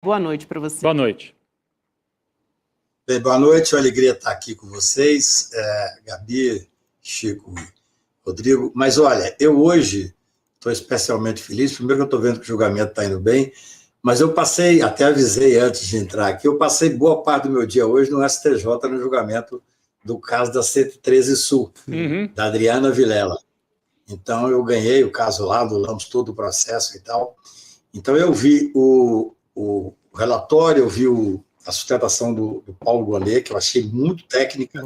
Boa noite para você. Boa noite. Bem, boa noite, é uma alegria estar aqui com vocês, Gabi, Chico e Rodrigo. Mas olha, eu hoje estou especialmente feliz, primeiro que eu estou vendo que o julgamento está indo bem, mas eu passei, até avisei antes de entrar aqui, eu passei boa parte do meu dia hoje no STJ, no julgamento do caso da 113 Sul, da Adriana Vilela. Então eu ganhei o caso lá, anulamos todo o processo e tal. Então eu vi o relatório, eu vi a sustentação do Paulo Gonet, que eu achei muito técnica.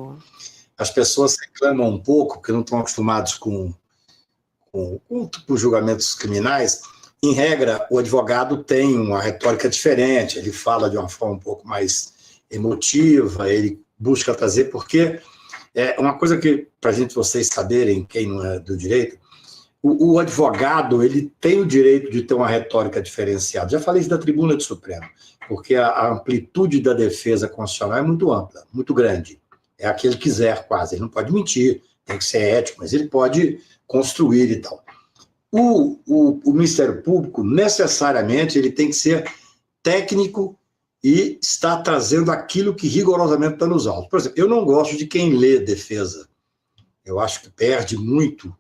As pessoas reclamam um pouco, porque não estão acostumados com julgamentos criminais. Em regra, o advogado tem uma retórica diferente, ele fala de uma forma um pouco mais emotiva, ele busca trazer, porque é uma coisa que, para vocês saberem, quem não é do direito, o advogado ele tem o direito de ter uma retórica diferenciada. Já falei isso da tribuna do Supremo, porque a amplitude da defesa constitucional é muito ampla, muito grande. É a que ele quiser, quase. Ele não pode mentir, tem que ser ético, mas ele pode construir e tal. O Ministério Público, necessariamente, ele tem que ser técnico e estar trazendo aquilo que rigorosamente está nos autos. Por exemplo, eu não gosto de quem lê defesa. Eu acho que perde muito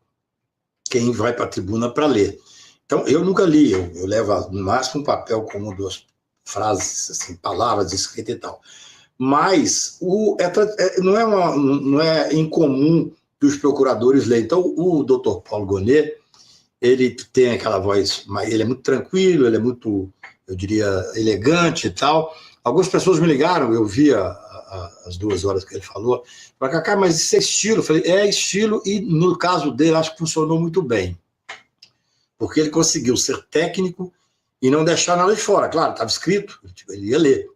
quem vai para a tribuna para ler. Então, eu nunca li, eu levo no máximo um papel com uma, duas frases, assim, palavras escritas e tal. Mas não é incomum dos procuradores lerem. Então, o doutor Paulo Gonet, ele tem aquela voz, ele é muito tranquilo, ele é muito, eu diria, elegante e tal. Algumas pessoas me ligaram, eu vi as 2 horas que ele falou, falaram, Cacá, mas isso é estilo? Eu falei, é estilo, e no caso dele, acho que funcionou muito bem. Porque ele conseguiu ser técnico e não deixar nada de fora. Claro, estava escrito, ele ia ler.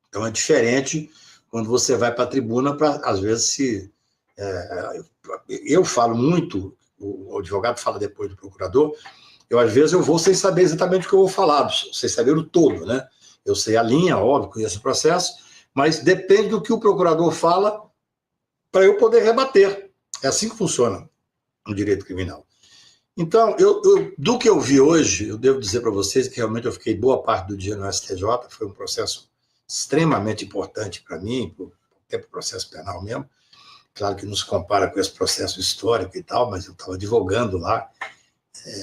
Então é diferente quando você vai para a tribuna para, às vezes, eu falo muito, o advogado fala depois do procurador, às vezes eu vou sem saber exatamente o que eu vou falar, sem saber o todo, né? Eu sei a linha, óbvio, conheço o processo, mas depende do que o procurador fala para eu poder rebater. É assim que funciona o direito criminal. Então, do que eu vi hoje, eu devo dizer para vocês que realmente eu fiquei boa parte do dia no STJ, foi um processo extremamente importante para mim, até para o processo penal mesmo. Claro que não se compara com esse processo histórico e tal, mas eu estava advogando lá,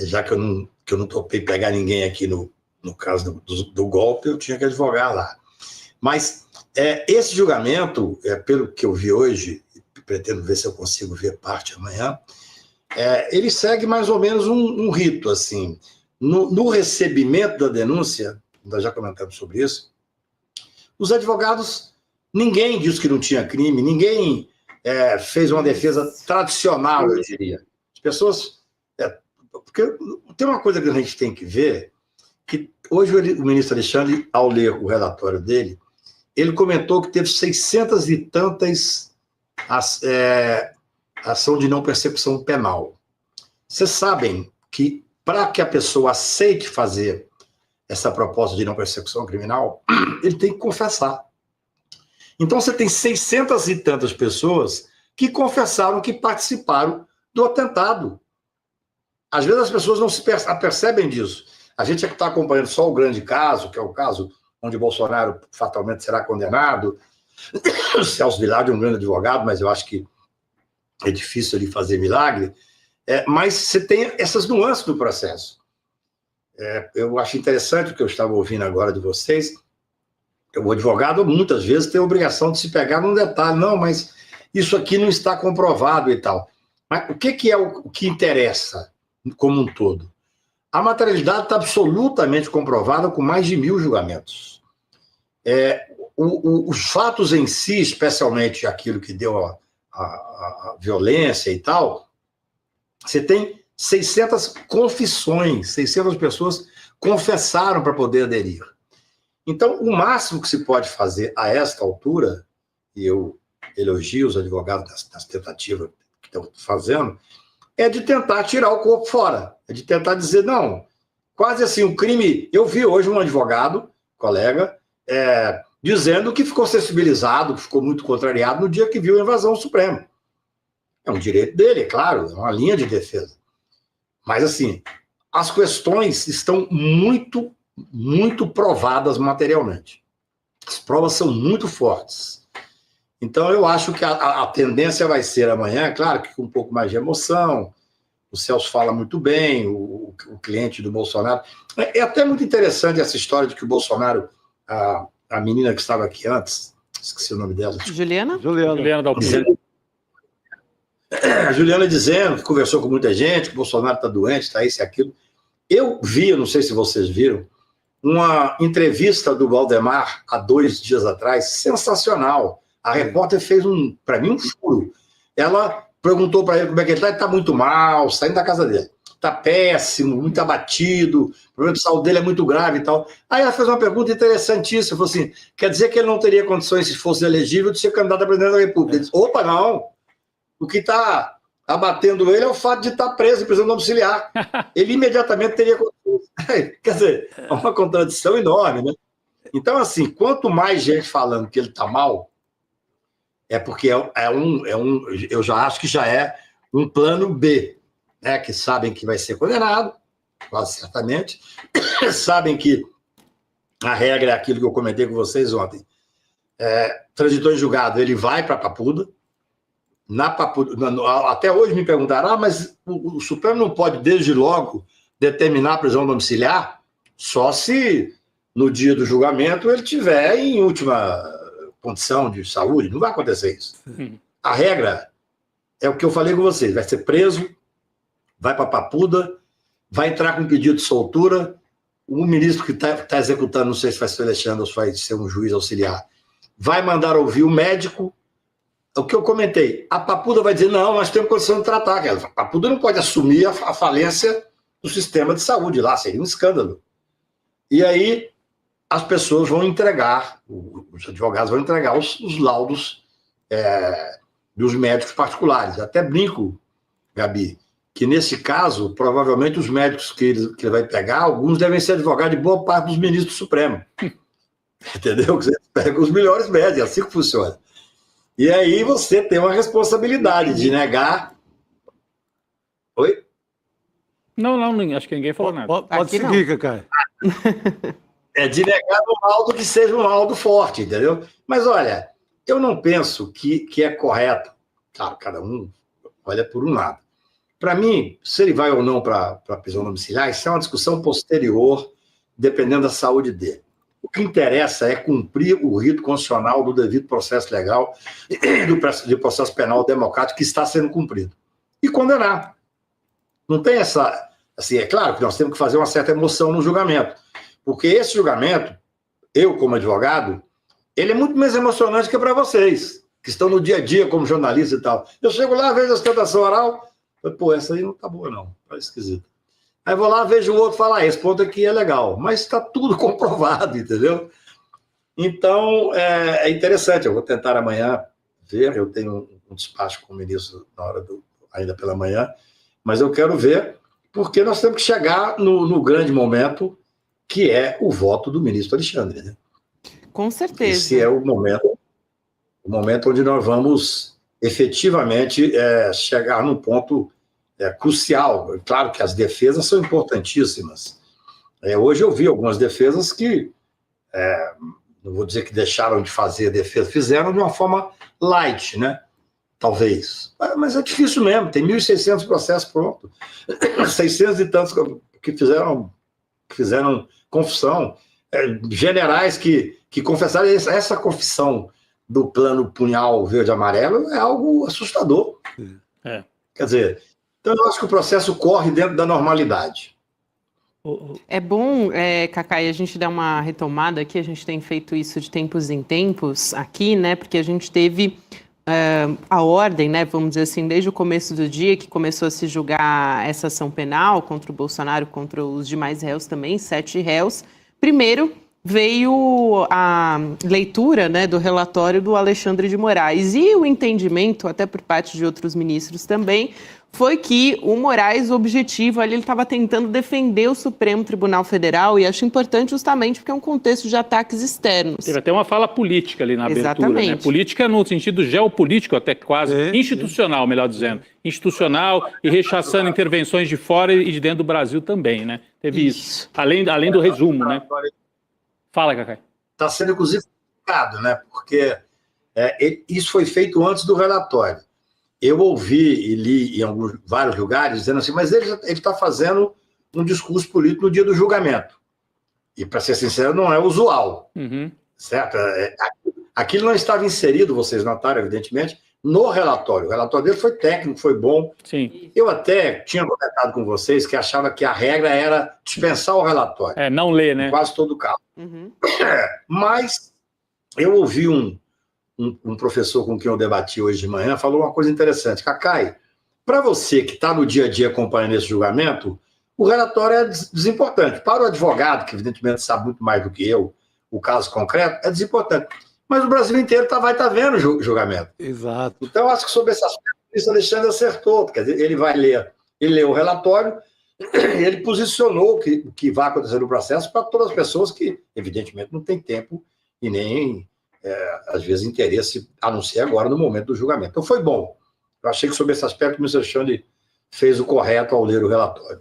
já que eu não topei pegar ninguém aqui no caso do golpe, eu tinha que advogar lá. Mas esse julgamento, pelo que eu vi hoje, pretendo ver se eu consigo ver parte amanhã, ele segue mais ou menos um rito, assim. No recebimento da denúncia, nós já comentamos sobre isso, os advogados, ninguém disse que não tinha crime, ninguém fez uma defesa tradicional, eu diria. As pessoas... porque tem uma coisa que a gente tem que ver, que hoje o ministro Alexandre, ao ler o relatório dele, ele comentou que teve 600 e tantas ação de não persecução penal. Vocês sabem que, para que a pessoa aceite fazer essa proposta de não persecução criminal, ele tem que confessar. Então, você tem 600 e tantas pessoas que confessaram que participaram do atentado. Às vezes as pessoas não se apercebem disso. A gente está acompanhando só o grande caso, que é o caso onde Bolsonaro fatalmente será condenado. Celso Vilar é um grande advogado, mas eu acho que é difícil ele fazer milagre. Mas você tem essas nuances do processo. Eu acho interessante o que eu estava ouvindo agora de vocês. O advogado, muitas vezes, tem a obrigação de se pegar num detalhe. Não, mas isso aqui não está comprovado e tal. Mas o que é o que interessa como um todo? A materialidade está absolutamente comprovada com mais de 1000 julgamentos. Os fatos em si, especialmente aquilo que deu a violência e tal, você tem 600 confissões, 600 pessoas confessaram para poder aderir. Então, o máximo que se pode fazer a esta altura, e eu elogio os advogados das tentativas que estão fazendo, é de tentar tirar o corpo fora, é de tentar dizer, não, quase assim, o crime... Eu vi hoje um advogado, colega, dizendo que ficou sensibilizado, que ficou muito contrariado no dia que viu a invasão ao Supremo. É um direito dele, é claro, é uma linha de defesa. Mas, assim, as questões estão muito muito provadas materialmente. As provas são muito fortes. Então, eu acho que a tendência vai ser amanhã, claro que com um pouco mais de emoção. O Celso fala muito bem, o cliente do Bolsonaro. É até muito interessante essa história de que o Bolsonaro, a menina que estava aqui antes, esqueci o nome dela. Juliana Dalpino. A Juliana dizendo que conversou com muita gente, que o Bolsonaro está doente, está isso e aquilo. Eu vi, não sei se vocês viram, uma entrevista do Valdemar há 2 dias atrás, sensacional. A repórter fez, para mim, um furo. Ela perguntou para ele como é que ele está muito mal, saindo da casa dele. Está péssimo, muito abatido, o problema de saúde dele é muito grave e tal. Aí ela fez uma pergunta interessantíssima, falou assim, quer dizer que ele não teria condições, se fosse elegível, de ser candidato a presidente da República? Ele disse, opa, não. O que está abatendo ele é o fato de estar preso em prisão domiciliar. Ele imediatamente teria condições. Quer dizer, é uma contradição enorme, né? Então, assim, quanto mais gente falando que ele está mal, é porque eu já acho que já é um plano B, né? Que sabem que vai ser condenado, quase certamente, sabem que a regra é aquilo que eu comentei com vocês ontem. Transitou em julgado, ele vai para a Papuda. Na Papuda, até hoje me perguntaram, mas o Supremo não pode, desde logo, determinar a prisão domiciliar, só se no dia do julgamento ele tiver em última condição de saúde. Não vai acontecer isso. A regra é o que eu falei com vocês, vai ser preso, vai para a Papuda, vai entrar com pedido de soltura, o ministro que está executando, não sei se vai ser o Alexandre ou se vai ser um juiz auxiliar, vai mandar ouvir o médico. O que eu comentei, a Papuda vai dizer, não, nós temos condição de tratar. A Papuda não pode assumir a falência do sistema de saúde lá, seria um escândalo. E aí as pessoas vão entregar, os advogados vão entregar os laudos dos médicos particulares. Até brinco, Gabi, que nesse caso, provavelmente os médicos que ele vai pegar, alguns devem ser advogados de boa parte dos ministros do Supremo. Entendeu? Você pega os melhores médicos, é assim que funciona. E aí você tem uma responsabilidade de negar... Oi? Não, acho que ninguém falou nada. Pode seguir, Cacá. De negar um laudo que seja um laudo forte, entendeu? Mas olha, eu não penso que é correto. Claro, cada um olha por um lado. Para mim, se ele vai ou não para a prisão domiciliar, isso é uma discussão posterior, dependendo da saúde dele. O que interessa é cumprir o rito constitucional do devido processo legal e do processo penal democrático que está sendo cumprido. E condenar. Não tem essa... Assim, é claro que nós temos que fazer uma certa emoção no julgamento. Porque esse julgamento, eu como advogado, ele é muito mais emocionante que para vocês, que estão no dia a dia como jornalista e tal. Eu chego lá, vejo a sustentação oral, pô, essa aí não tá boa não, tá esquisita. Aí vou lá, vejo o outro falar, esse ponto aqui é legal, mas está tudo comprovado, entendeu? Então, é interessante, eu vou tentar amanhã ver, eu tenho um despacho com o ministro na hora ainda pela manhã, mas eu quero ver, porque nós temos que chegar no grande momento, que é o voto do ministro Alexandre, né? Com certeza. Esse é o momento onde nós vamos efetivamente chegar num ponto crucial. Claro que as defesas são importantíssimas. Hoje eu vi algumas defesas que, não vou dizer que deixaram de fazer defesa, fizeram de uma forma light, né? Talvez. Mas é difícil mesmo, tem 1.600 processos prontos. 600 e tantos que fizeram confissão. Generais que confessaram. Essa confissão do plano punhal verde-amarelo é algo assustador. Quer dizer, então eu acho que o processo corre dentro da normalidade. É bom, Cacá, a gente dar uma retomada aqui, a gente tem feito isso de tempos em tempos aqui, né, porque a gente teve a ordem, né, vamos dizer assim, desde o começo do dia que começou a se julgar essa ação penal contra o Bolsonaro, contra os demais réus também, 7 réus. Primeiro veio a leitura, né, do relatório do Alexandre de Moraes e o entendimento, até por parte de outros ministros também, foi que o Moraes, o objetivo ali, ele estava tentando defender o Supremo Tribunal Federal, e acho importante justamente porque é um contexto de ataques externos. Teve até uma fala política ali na abertura, né? Política no sentido geopolítico, até quase, institucional, melhor dizendo. Institucional e rechaçando intervenções de fora e de dentro do Brasil também, né? Teve isso. Além do resumo, né? Fala, Cacai. Está sendo, inclusive, complicado, né? Porque isso foi feito antes do relatório. Eu ouvi e li em vários lugares dizendo assim, mas ele está fazendo um discurso político no dia do julgamento. E, para ser sincero, não é usual. Certo? Aquilo não estava inserido, vocês notaram, evidentemente, no relatório. O relatório dele foi técnico, foi bom. Sim. Eu até tinha comentado com vocês que achava que a regra era dispensar o relatório. Não ler, né? Em quase todo o caso. Mas eu ouvi um professor com quem eu debati hoje de manhã, falou uma coisa interessante. Cacai, para você que está no dia a dia acompanhando esse julgamento, o relatório é desimportante. Para o advogado, que evidentemente sabe muito mais do que eu, o caso concreto, é desimportante. Mas o Brasil inteiro vai estar vendo o julgamento. Exato. Então, acho que sobre esse aspecto, o ministro Alexandre acertou. Quer dizer, ele leu o relatório, ele posicionou o que vai acontecer no processo para todas as pessoas que, evidentemente, não têm tempo e nem... às vezes, interesse, a não ser agora, no momento do julgamento. Então, foi bom. Eu achei que, sobre esse aspecto, o ministro Alexandre fez o correto ao ler o relatório.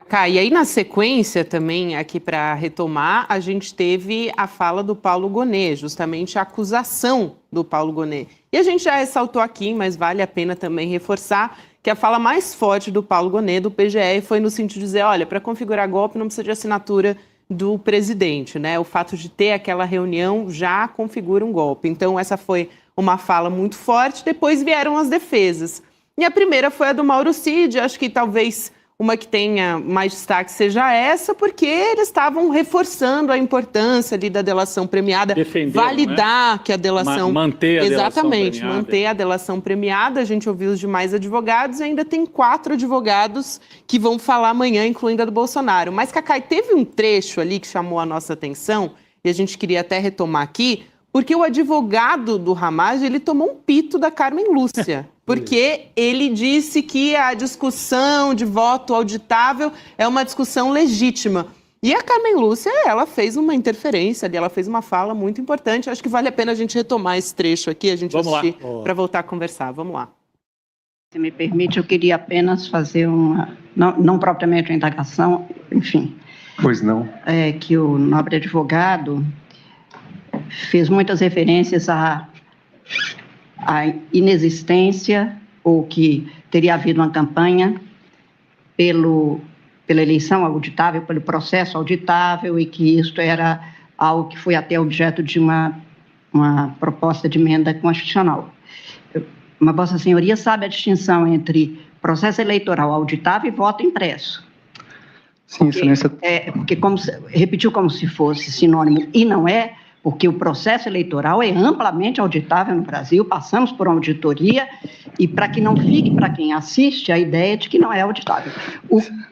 E aí, na sequência, também, aqui para retomar, a gente teve a fala do Paulo Gonet, justamente a acusação do Paulo Gonet. E a gente já ressaltou aqui, mas vale a pena também reforçar, que a fala mais forte do Paulo Gonet, do PGR, foi no sentido de dizer, olha, para configurar golpe não precisa de assinatura do presidente, né? O fato de ter aquela reunião já configura um golpe. Então, essa foi uma fala muito forte. Depois vieram as defesas. E a primeira foi a do Mauro Cid. Acho que talvez uma que tenha mais destaque seja essa, porque eles estavam reforçando a importância ali da delação premiada, validar, né? Que a delação... Manter a delação premiada. Manter a delação premiada. A gente ouviu os demais advogados e ainda tem 4 advogados que vão falar amanhã, incluindo a do Bolsonaro. Mas, Cacai, teve um trecho ali que chamou a nossa atenção, e a gente queria até retomar aqui, porque o advogado do Ramagem, ele tomou um pito da Carmen Lúcia, porque ele disse que a discussão de voto auditável é uma discussão legítima. E a Carmen Lúcia, ela fez uma interferência ali, ela fez uma fala muito importante. Acho que vale a pena a gente retomar esse trecho aqui, a gente assistir para voltar a conversar. Vamos lá. Se me permite, eu queria apenas fazer não propriamente uma indagação, enfim. Pois não. Que o nobre advogado fez muitas referências à inexistência ou que teria havido uma campanha pela eleição auditável, pelo processo auditável, e que isto era algo que foi até objeto de uma proposta de emenda constitucional. Mas Vossa Senhoria sabe a distinção entre processo eleitoral auditável e voto impresso. Sim, excelência. Porque repetiu como se fosse sinônimo, e não é, porque o processo eleitoral é amplamente auditável no Brasil, passamos por uma auditoria, e para que não fique para quem assiste a ideia de que não é auditável.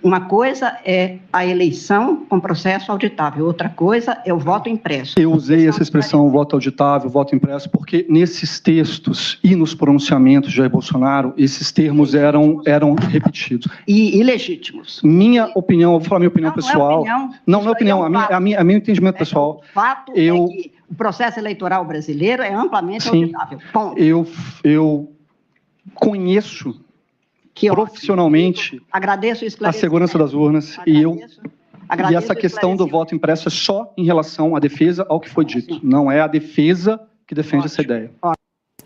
Uma coisa é a eleição com processo auditável, outra coisa é o voto impresso. Eu usei essa expressão, voto auditável, voto impresso, porque nesses textos e nos pronunciamentos de Jair Bolsonaro, esses termos eram repetidos. E ilegítimos. Minha opinião, eu vou falar minha opinião pessoal. Não é opinião, a meu entendimento pessoal. O fato é que o processo eleitoral brasileiro é amplamente auditável. Ponto. Eu conheço profissionalmente a segurança das urnas e essa questão do voto impresso é só em relação à defesa ao que foi dito. Não é a defesa que defende essa ideia.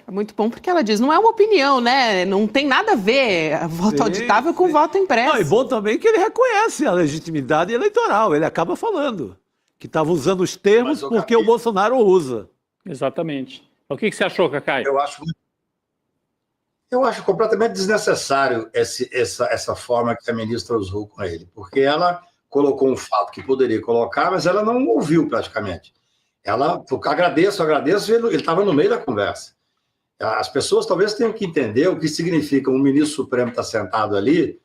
É muito bom porque ela diz, não é uma opinião, né? Não tem nada a ver voto auditável com voto impresso. Não, e bom também que ele reconhece a legitimidade eleitoral. Ele acaba falando que estava usando os termos porque o Bolsonaro usa. Exatamente. O que você achou, Cacai? Eu acho completamente desnecessário essa forma que a ministra usou com ele, porque ela colocou um fato que poderia colocar, mas ela não ouviu praticamente. Agradeço, ele estava no meio da conversa. As pessoas talvez tenham que entender o que significa um ministro supremo estar sentado ali,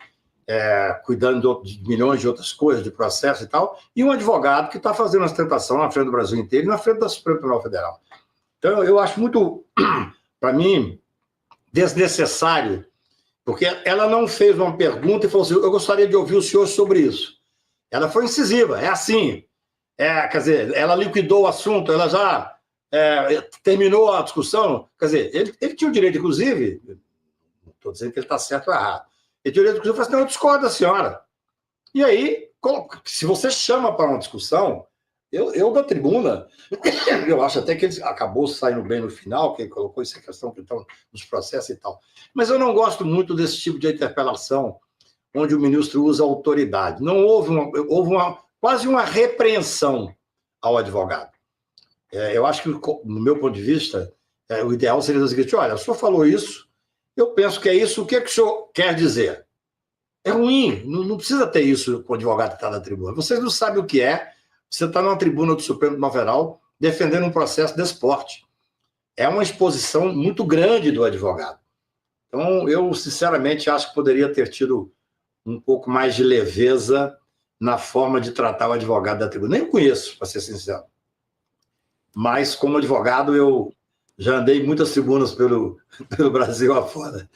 cuidando de milhões de outras coisas, de processo e tal, e um advogado que está fazendo ostentação na frente do Brasil inteiro e na frente da Supremo Tribunal Federal. Então, eu acho muito, para mim, desnecessário Porque ela não fez uma pergunta e falou assim, eu gostaria de ouvir o senhor sobre isso. Ela foi incisiva, é assim. Quer dizer, ela liquidou o assunto, ela já terminou a discussão. Quer dizer, ele tinha o direito, inclusive, não estou dizendo que ele está certo ou errado, ele tinha o direito, inclusive, de falar assim, não, eu discordo da senhora. E aí, se você chama para uma discussão, eu da tribuna, eu acho até que ele acabou saindo bem no final, que ele colocou essa questão que estão nos processos e tal. Mas eu não gosto muito desse tipo de interpelação, onde o ministro usa autoridade. Não houve quase uma repreensão ao advogado. Eu acho que, no meu ponto de vista, o ideal seria o seguinte, olha, o senhor falou isso, eu penso que é isso, o que é que o senhor quer dizer? É ruim, não precisa ter isso com o advogado que está na tribuna. Vocês não sabem o que é, você está numa tribuna do Supremo Tribunal Federal defendendo um processo desse porte. É uma exposição muito grande do advogado. Então, eu, sinceramente, acho que poderia ter tido um pouco mais de leveza na forma de tratar o advogado da tribuna. Nem o conheço, para ser sincero. Mas, como advogado, eu já andei em muitas tribunas pelo Brasil afora.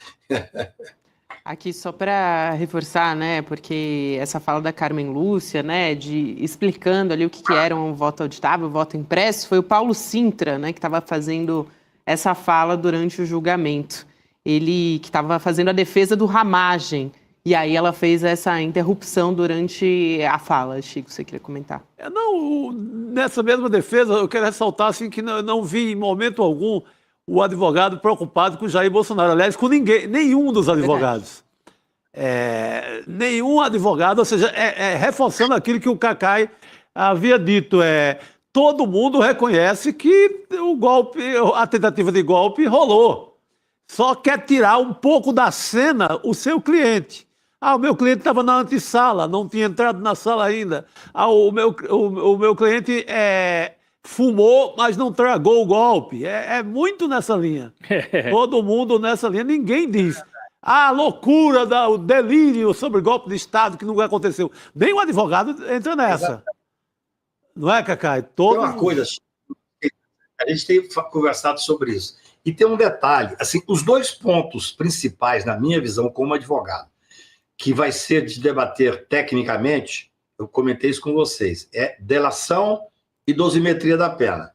Aqui só para reforçar, né, porque essa fala da Carmen Lúcia, né, explicando ali o que era um voto auditável, um voto impresso, foi o Paulo Sintra, né, que estava fazendo essa fala durante o julgamento. Ele que estava fazendo a defesa do Ramagem. E aí ela fez essa interrupção durante a fala. Chico, você queria comentar? Nessa mesma defesa, eu quero ressaltar assim, que não vi em momento algum o advogado preocupado com Jair Bolsonaro. Aliás, com nenhum dos advogados. Nenhum advogado, ou seja, reforçando aquilo que o Cacai havia dito. Todo mundo reconhece que o golpe, a tentativa de golpe rolou. Só quer tirar um pouco da cena o seu cliente. O meu cliente estava na antessala, não tinha entrado na sala ainda. O meu cliente fumou, mas não tragou o golpe. É muito nessa linha. Todo mundo nessa linha. Ninguém diz a loucura, o delírio sobre golpe de Estado que nunca aconteceu. Nem o advogado entra nessa. Exatamente. Não é, Cacai? Tem uma coisa, a gente tem conversado sobre isso. E tem um detalhe, assim, os dois pontos principais, na minha visão, como advogado, que vai ser de debater tecnicamente, eu comentei isso com vocês, delação e dosimetria da pena.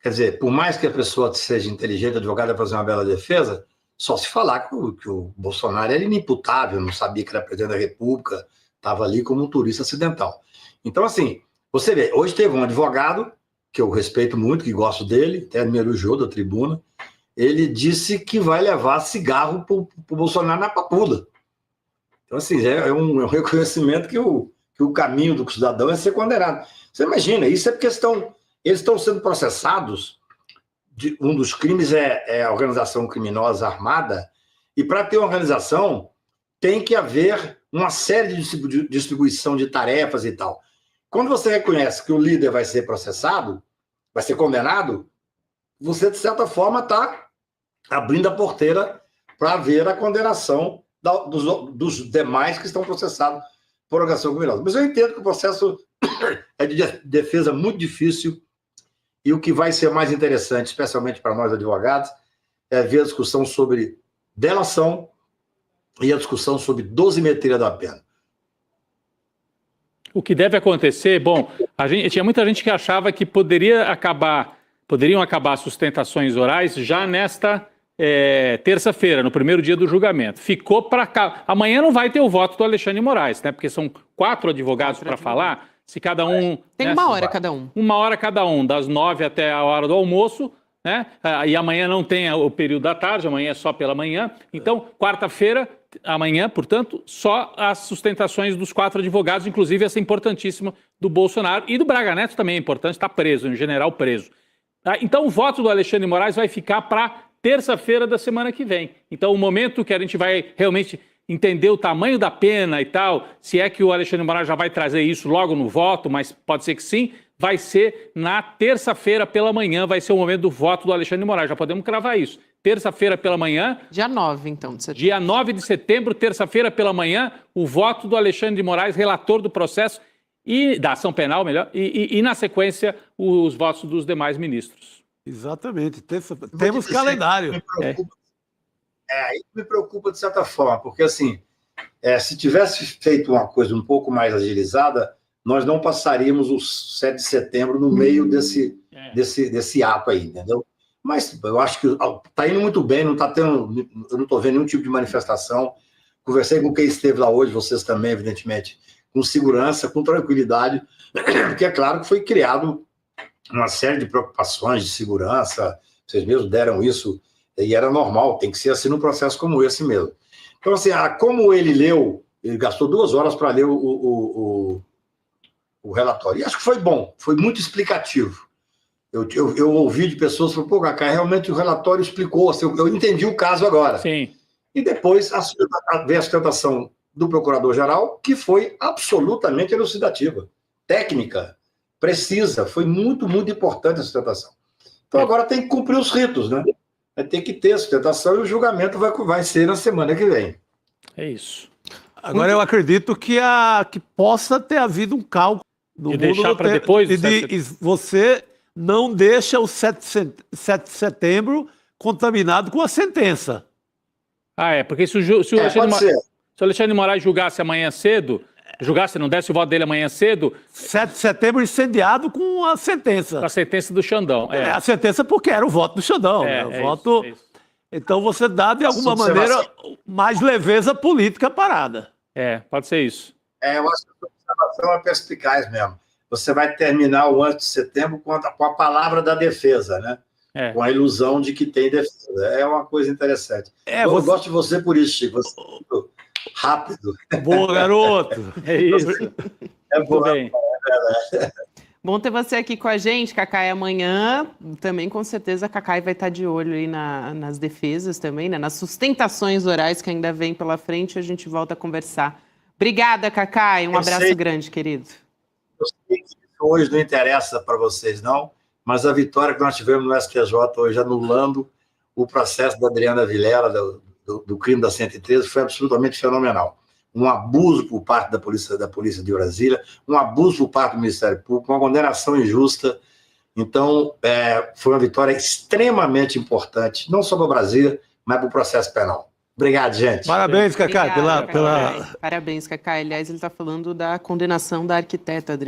Quer dizer, por mais que a pessoa seja inteligente, advogado vai fazer uma bela defesa, só se falar que o Bolsonaro era inimputável, não sabia que era presidente da República, estava ali como um turista acidental. Então, assim, você vê, hoje teve um advogado, que eu respeito muito, que gosto dele, até me elogiou da tribuna, ele disse que vai levar cigarro para o Bolsonaro na papuda. Então, assim, é um reconhecimento que o caminho do cidadão é ser condenado. Você imagina, isso é porque eles estão sendo processados, um dos crimes é a organização criminosa armada, e para ter uma organização tem que haver uma série de distribuição de tarefas e tal. Quando você reconhece que o líder vai ser processado, vai ser condenado, você, de certa forma, está abrindo a porteira para haver a condenação dos demais que estão processados por organização criminosa. Mas eu entendo que o processo é de defesa muito difícil e o que vai ser mais interessante, especialmente para nós advogados, é ver a discussão sobre delação e a discussão sobre dosimetria da pena. O que deve acontecer, bom, tinha muita gente que achava que poderiam acabar sustentações orais já nesta terça-feira, no primeiro dia do julgamento. Ficou para cá. Amanhã não vai ter o voto do Alexandre de Moraes, né? Porque são 4 advogados para falar. Se cada um... Tem uma hora cada um. Uma hora cada um, das 9 até a hora do almoço, né? E amanhã não tem o período da tarde, amanhã é só pela manhã. Então, quarta-feira, amanhã, portanto, só as sustentações dos 4 advogados, inclusive essa importantíssima do Bolsonaro. E do Braga Neto também é importante, está preso, um general preso. Então, o voto do Alexandre de Moraes vai ficar para terça-feira da semana que vem. Então, o momento que a gente vai realmente entender o tamanho da pena e tal, se é que o Alexandre de Moraes já vai trazer isso logo no voto, mas pode ser que sim, vai ser na terça-feira pela manhã, vai ser o momento do voto do Alexandre de Moraes. Já podemos cravar isso. Terça-feira pela manhã. Dia 9, então, de setembro. Dia 9 de setembro, terça-feira pela manhã, o voto do Alexandre de Moraes, relator do processo e da ação penal, melhor, e na sequência, os votos dos demais ministros. Exatamente. Temos calendário. Isso me preocupa de certa forma, porque assim, se tivesse feito uma coisa um pouco mais agilizada, nós não passaríamos o 7 de setembro no meio desse ato aí, entendeu? Mas eu acho que está indo muito bem, eu não estou vendo nenhum tipo de manifestação. Conversei com quem esteve lá hoje, vocês também, evidentemente, com segurança, com tranquilidade, porque é claro que foi criado uma série de preocupações de segurança, vocês mesmos deram isso, e era normal, tem que ser assim num processo como esse mesmo. Então, assim, como ele leu, ele gastou 2 horas para ler o relatório, e acho que foi bom, foi muito explicativo. Eu ouvi de pessoas que falaram, pô, Cacá, realmente o relatório explicou, assim, eu entendi o caso agora. Sim. E depois veio a sustentação do Procurador-Geral, que foi absolutamente elucidativa, técnica, precisa, foi muito, muito importante a sustentação. Então agora tem que cumprir os ritos, né? Vai ter que ter a sustentação e o julgamento vai ser na semana que vem. É isso. Agora eu acredito que possa ter havido um cálculo do mundo deixar para depois. E você não deixa o 7 de setembro contaminado com a sentença. Porque se o Alexandre de Moraes julgasse amanhã cedo, não desse o voto dele amanhã cedo... 7 de setembro incendiado com a sentença. Com a sentença do Xandão. A sentença porque era o voto do Xandão. Isso. Então você dá, de alguma maneira, mais leveza política à parada. Pode ser isso. Eu acho que a observação é perspicaz mesmo. Você vai terminar o 11 de setembro com a palavra da defesa, né? Com a ilusão de que tem defesa. É uma coisa interessante. Eu gosto de você por isso, Chico. Você é muito rápido. Boa, garoto. É isso. Bom, bem. Bom ter você aqui com a gente, Cacai. Amanhã também, com certeza, a Cacai vai estar de olho aí nas defesas também, né? Nas sustentações orais que ainda vem pela frente. A gente volta a conversar. Obrigada, Cacai. Um abraço grande, querido. Eu sei que hoje não interessa para vocês, não, mas a vitória que nós tivemos no STJ hoje, anulando o processo da Adriana Vilela, do crime da 113, foi absolutamente fenomenal. Um abuso por parte da polícia de Brasília, um abuso por parte do Ministério Público, uma condenação injusta. Então, foi uma vitória extremamente importante, não só para Brasília, mas para o processo penal. Obrigado, gente. Parabéns, Cacá. Parabéns, Cacá. Aliás, ele está falando da condenação da arquiteta Adriana.